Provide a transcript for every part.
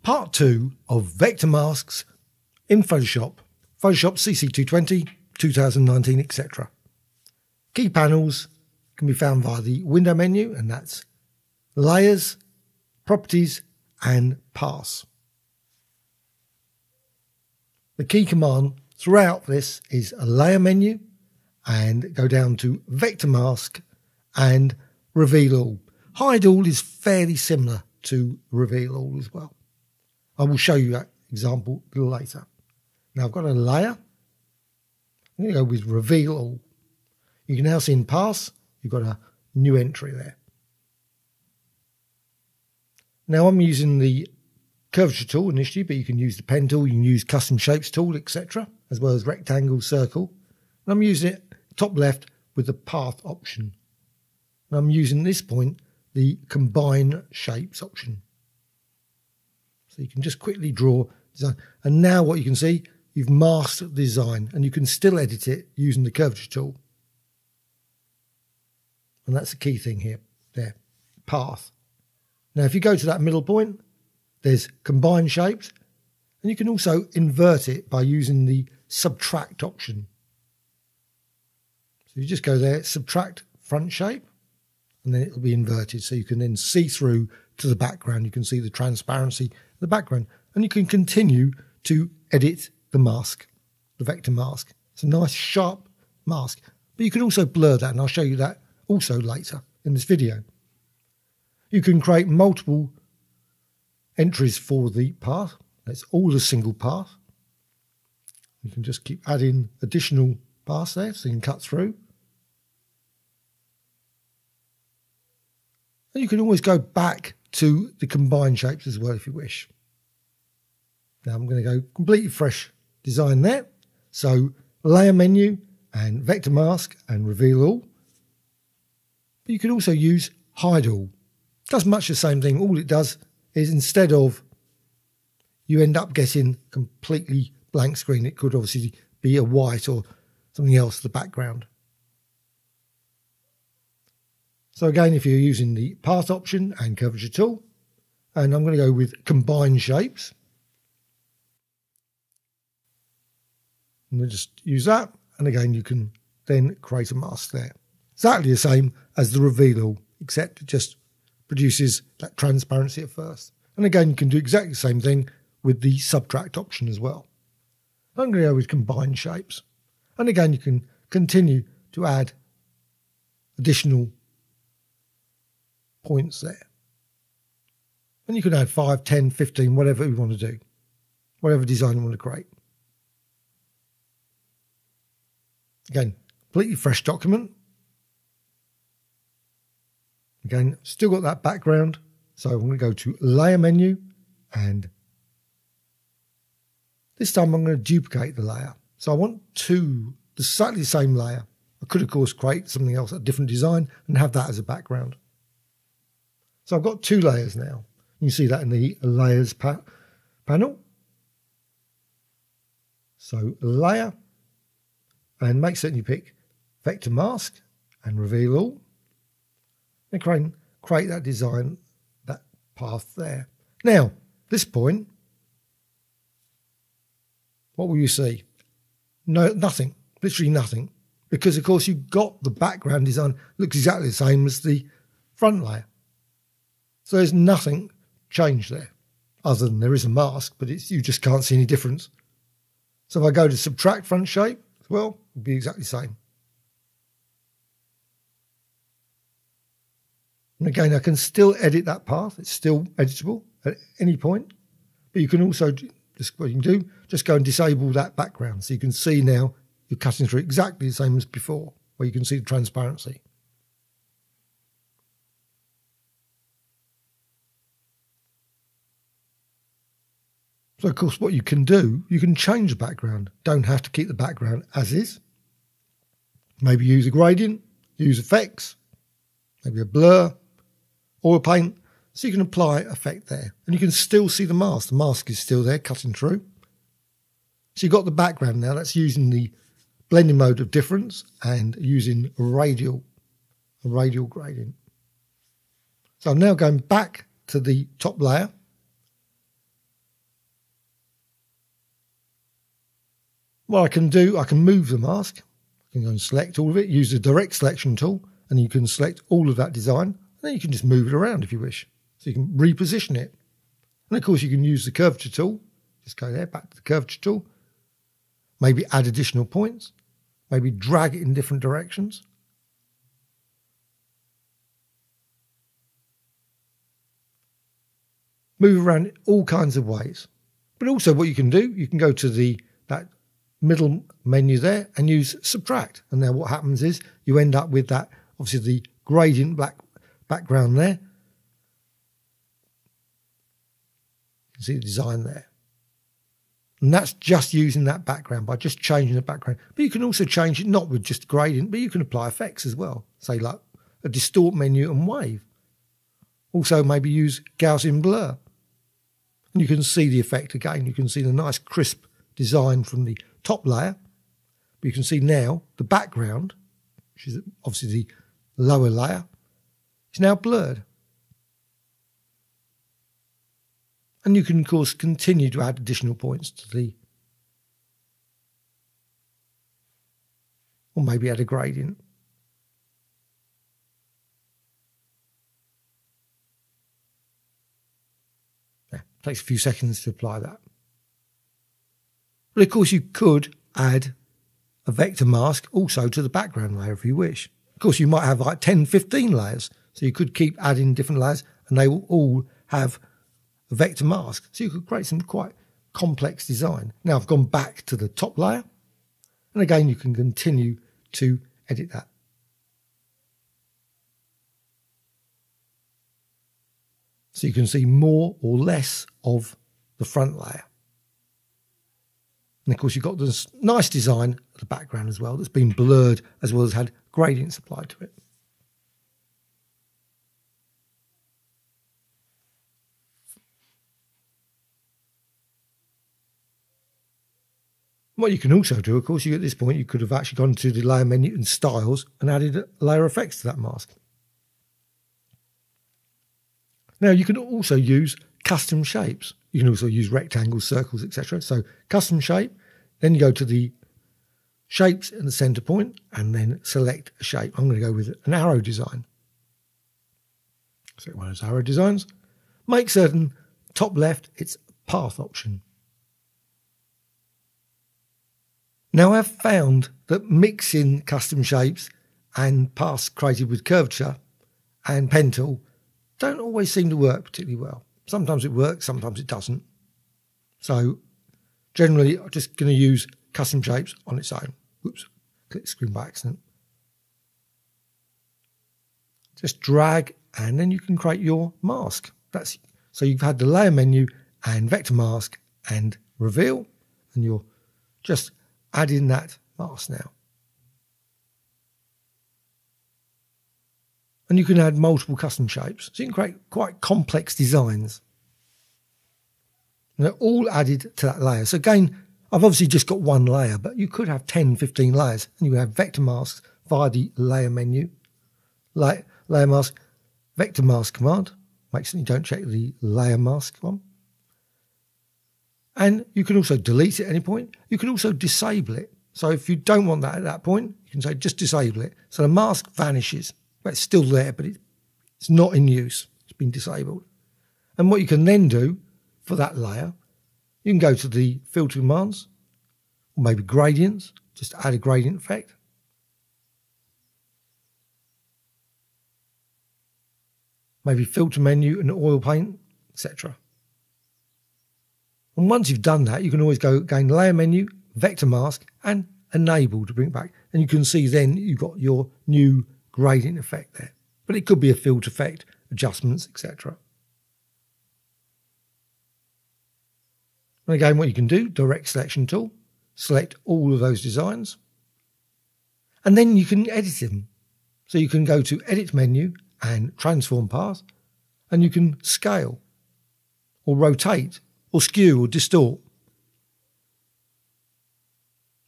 Part 2 of Vector Masks in Photoshop, Photoshop CC220, 2019, etc. Key panels can be found via the window menu, and that's Layers, Properties and Pass. The key command throughout this is a layer menu and go down to Vector Mask and Reveal All. Hide All is fairly similar to Reveal All as well. I will show you that example a little later. Now I've got a layer. I'm going to go with Reveal All. You can now see in Pass, you've got a new entry there. Now I'm using the curvature tool initially, but you can use the pen tool, you can use custom shapes tool, etc., as well as rectangle, circle. And I'm using it top left with the path option. And I'm using at this point the combine shapes option. So you can just quickly draw design. And now what you can see, you've masked the design, and you can still edit it using the curvature tool. And that's the key thing here, there, path. Now if you go to that middle point, there's combine shapes, and you can also invert it by using the subtract option. So you just go there, subtract front shape, and then it'll be inverted, so you can then see through to the background. You can see the transparency of the background, and you can continue to edit the mask, the vector mask. It's a nice sharp mask, but you can also blur that, and I'll show you that also later in this video. You can create multiple entries for the path. It's all a single path. You can just keep adding additional paths there so you can cut through. And you can always go back to the combined shapes as well if you wish. Now I'm going to go completely fresh design there. So layer menu and vector mask and reveal all. But you can also use hide all. It does much the same thing. All it does is instead of you end up getting completely blank screen, it could obviously be a white or something else in the background. So again, if you're using the path option and curvature tool, and I'm going to go with combine shapes. And we'll just use that. And again, you can then create a mask there. Exactly the same as the reveal all, except it just produces that transparency at first. And again, you can do exactly the same thing with the subtract option as well. I'm going to go with combine shapes. And again, you can continue to add additional points there. And you can add 5, 10, 15, whatever you want to do. Whatever design you want to create. Again, completely fresh document. Again, still got that background. So I'm going to go to layer menu, and this time I'm going to duplicate the layer. So I want exactly the same layer. I could, of course, create something else, a different design, and have that as a background. So I've got two layers now. You can see that in the layers panel. So layer, and make certain you pick vector mask and reveal all. And create that design, that path there. Now, this point, what will you see? No, nothing, literally nothing. Because, of course, you've got the background design, looks exactly the same as the front layer. So there's nothing changed there, other than there is a mask, but you just can't see any difference. So if I go to subtract front shape, well, it'll be exactly the same. And again, I can still edit that path. It's still editable at any point. But you can also, just what you can do, just go and disable that background. So you can see now you're cutting through exactly the same as before, where you can see the transparency. So, of course, what you can do, you can change the background. Don't have to keep the background as is. Maybe use a gradient, use effects, maybe a blur, or a paint. So you can apply effect there. And you can still see the mask. The mask is still there, cutting through. So you've got the background now. That's using the blending mode of difference and using a radial gradient. So I'm now going back to the top layer. What I can do, I can move the mask. I can go and select all of it, use the direct selection tool, and you can select all of that design, and then you can just move it around if you wish. So you can reposition it. And of course you can use the curvature tool. Just go there, back to the curvature tool. Maybe add additional points. Maybe drag it in different directions. Move around all kinds of ways. But also what you can do, you can go to that middle menu there and use subtract. And now what happens is you end up with that, obviously the gradient black background there. You can see the design there. And that's just using that background, by just changing the background. But you can also change it not with just gradient, but you can apply effects as well. Say like a distort menu and wave. Also maybe use Gaussian blur. And you can see the effect again. You can see the nice crisp design from the top layer. But you can see now the background, which is obviously the lower layer, is now blurred. And you can, of course, continue to add additional points to or maybe add a gradient. Yeah, takes a few seconds to apply that. But of course, you could add a vector mask also to the background layer if you wish. Of course, you might have like 10, 15 layers. So you could keep adding different layers and they will all have a vector mask. So you could create some quite complex design. Now I've gone back to the top layer. And again, you can continue to edit that. So you can see more or less of the front layer. And of course, you've got this nice design at the background as well that's been blurred as well as had gradients applied to it. What you can also do, of course, at this point, you could have actually gone to the layer menu and styles and added layer effects to that mask. Now, you can also use custom shapes. You can also use rectangles, circles, etc. So custom shape, then you go to the shapes in the center point and then select a shape. I'm going to go with an arrow design. Select one of those arrow designs. Make certain top left, it's path option. Now I've found that mixing custom shapes and paths created with curvature and pen tool don't always seem to work particularly well. Sometimes it works, sometimes it doesn't. So generally I'm just going to use custom shapes on its own. Oops, click screen by accident. Just drag and then you can create your mask. So you've had the layer menu and vector mask and reveal, and you're just add in that mask now. And you can add multiple custom shapes. So you can create quite complex designs. And they're all added to that layer. So again, I've obviously just got one layer, but you could have 10, 15 layers. And you have vector masks via the layer menu. Layer mask, vector mask command. Make sure you don't check the layer mask one. And you can also delete it at any point. You can also disable it. So if you don't want that at that point, you can say just disable it. So the mask vanishes. But it's still there, but it's not in use. It's been disabled. And what you can then do for that layer, you can go to the filter commands, or maybe gradients, just add a gradient effect. Maybe filter menu and oil paint, etc. And once you've done that, you can always go again, layer menu, vector mask, and enable to bring it back. And you can see then you've got your new gradient effect there. But it could be a filter effect, adjustments, etc. And again, what you can do, direct selection tool, select all of those designs, and then you can edit them. So you can go to edit menu and transform path, and you can scale or rotate or skew or distort.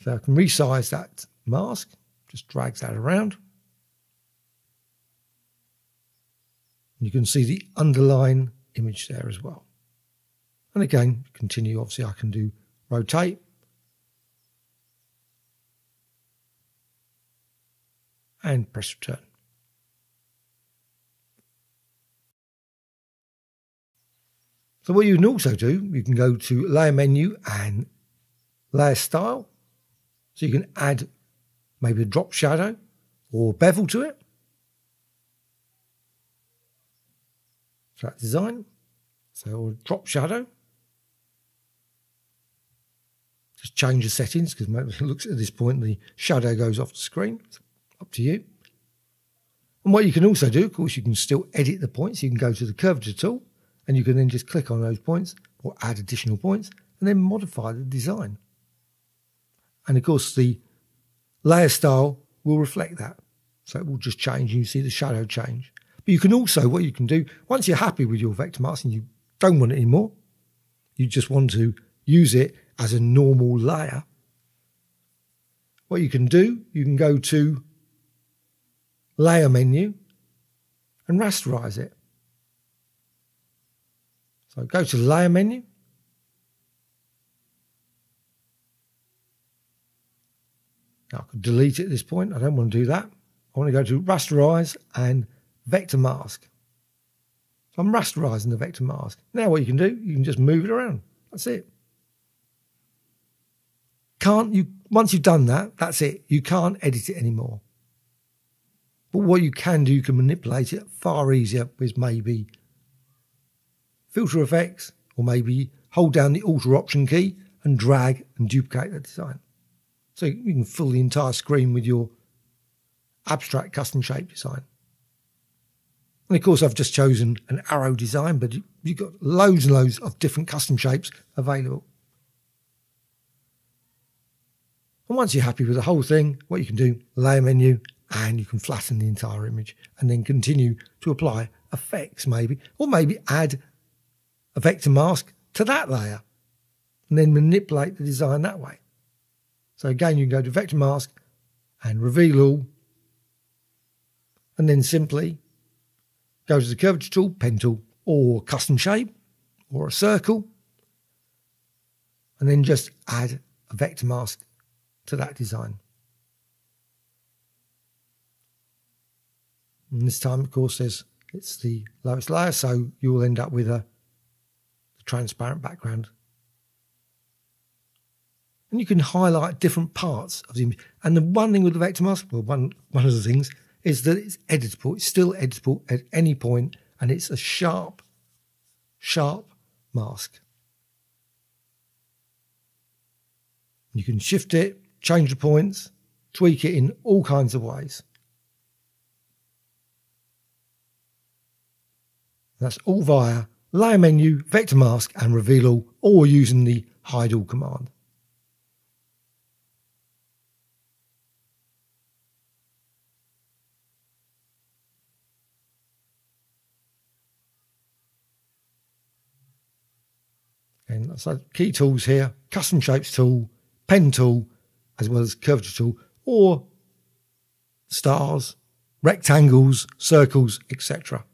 So I can resize that mask, just drags that around. You can see the underlying image there as well. And again, continue, obviously I can do rotate and press return. So what you can also do, you can go to layer menu and layer style. So you can add maybe a drop shadow or bevel to it. So that's design. So drop shadow. Just change the settings because maybe it looks at this point the shadow goes off the screen. It's up to you. And what you can also do, of course, you can still edit the points. You can go to the curvature tool and you can then just click on those points or add additional points and then modify the design. And of course, the layer style will reflect that. So it will just change and you see the shadow change. But you can also, what you can do, once you're happy with your vector mask and you don't want it anymore, you just want to use it as a normal layer, what you can do, you can go to layer menu and rasterize it. So go to the layer menu. Now I could delete it at this point. I don't want to do that. I want to go to rasterize and vector mask. So I'm rasterizing the vector mask. Now what you can do, you can just move it around. That's it. Once you've done that, that's it. You can't edit it anymore. But what you can do, you can manipulate it far easier with maybe filter effects, or maybe hold down the Alt or Option key and drag and duplicate the design. So you can fill the entire screen with your abstract custom shape design. And of course, I've just chosen an arrow design, but you've got loads and loads of different custom shapes available. And once you're happy with the whole thing, what you can do, layer menu, and you can flatten the entire image and then continue to apply effects maybe, or maybe add a vector mask to that layer and then manipulate the design that way. So again, you can go to vector mask and reveal all, and then simply go to the curvature tool, pen tool, or custom shape, or a circle, and then just add a vector mask to that design. And this time, of course, it's the lowest layer, so you will end up with a transparent background. And you can highlight different parts of the image. And the one thing with the vector mask, well, one of the things, is that it's editable. It's still editable at any point, and it's a sharp mask. You can shift it, change the points, tweak it in all kinds of ways. That's all via layer menu, vector mask, and reveal all, or using the hide all command. And so key tools here, custom shapes tool, pen tool, as well as curvature tool, or stars, rectangles, circles, etc.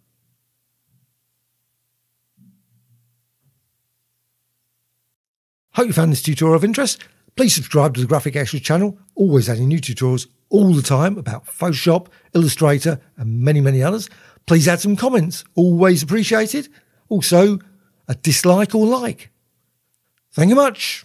Hope you found this tutorial of interest. Please subscribe to the Graphic Extras channel, always adding new tutorials all the time about Photoshop, Illustrator, and many, many others. Please add some comments, always appreciated. Also, a dislike or like. Thank you much.